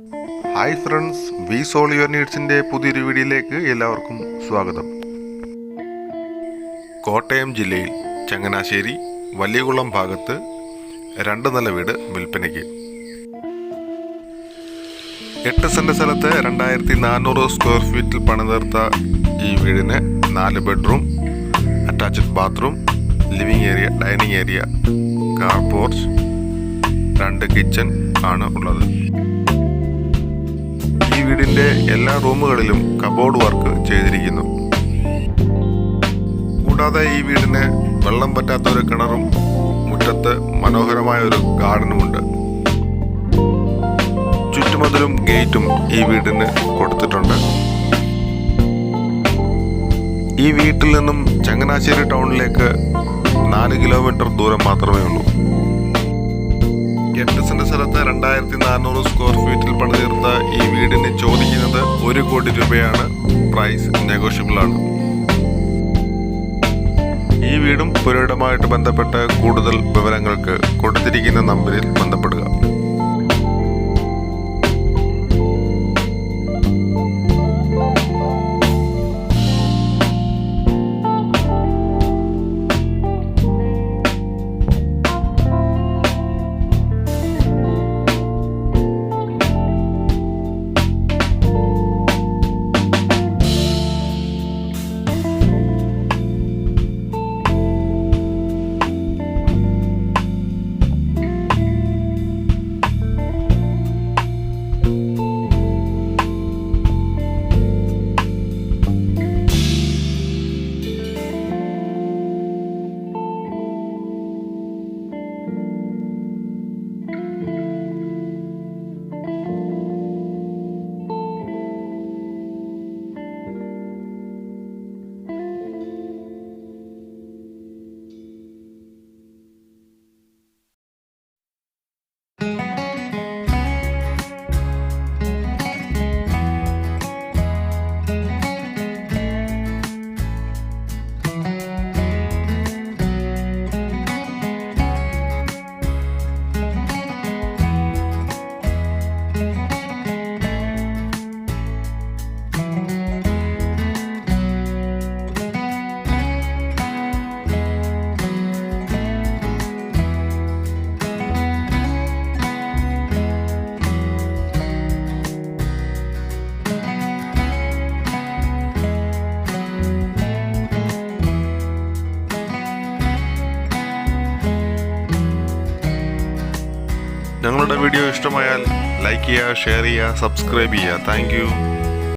Hi friends, we solve your നീഡ്സിൻ്റെ പുതിയൊരു വീഡിയോയിലേക്ക് എല്ലാവർക്കും സ്വാഗതം. കോട്ടയം ജില്ലയിൽ ചങ്ങനാശ്ശേരി വലിയകുളം ഭാഗത്ത് 2 നില വീട് വിൽപ്പനയ്ക്ക്. 8 സെൻറ് സ്ഥലത്ത് 2400 സ്ക്വയർ ഫീറ്റിൽ പണിതീർത്ത ഈ വീടിന് 4 bedroom, attached bathroom, living area, dining area, car porch, 2 kitchen ആണ് ഉള്ളത്. ഈ വീടിൻ്റെ എല്ലാ റൂമുകളിലും കബോർഡ് വർക്ക് ചെയ്തിരിക്കുന്നു. കൂടാതെ ഈ വീടിന് വെള്ളം പറ്റാത്തൊരു കിണറും മുറ്റത്ത് മനോഹരമായ ഒരു ഗാർഡനുമുണ്ട്. ചുറ്റുമതിലും ഗേറ്റും ഈ വീടിന് കൊടുത്തിട്ടുണ്ട്. ഈ വീട്ടിൽ നിന്നും ചങ്ങനാശ്ശേരി ടൗണിലേക്ക് 4 കിലോമീറ്റർ ദൂരം മാത്രമേ ഉള്ളൂ. 8 സെൻറ് സ്ഥലത്ത് 2400 സ്ക്വയർ ഫീറ്റിൽ പണിതീർത്ത ഈ വീടിന് ചോദിക്കുന്നത് 1 കോടി രൂപയാണ്. പ്രൈസ് നെഗോഷ്യബിൾ ആണ്. ഈ വീടും പുരയിടമായിട്ട് ബന്ധപ്പെട്ട് കൂടുതൽ വിവരങ്ങൾക്ക് കൊടുത്തിരിക്കുന്ന നമ്പറിൽ ബന്ധപ്പെടുക. ഞങ്ങളുടെ വീഡിയോ ഇഷ്ടമായാൽ ലൈക്ക് ചെയ്യുക, ഷെയർ ചെയ്യുക, സബ്സ്ക്രൈബ് ചെയ്യുക. Thank you.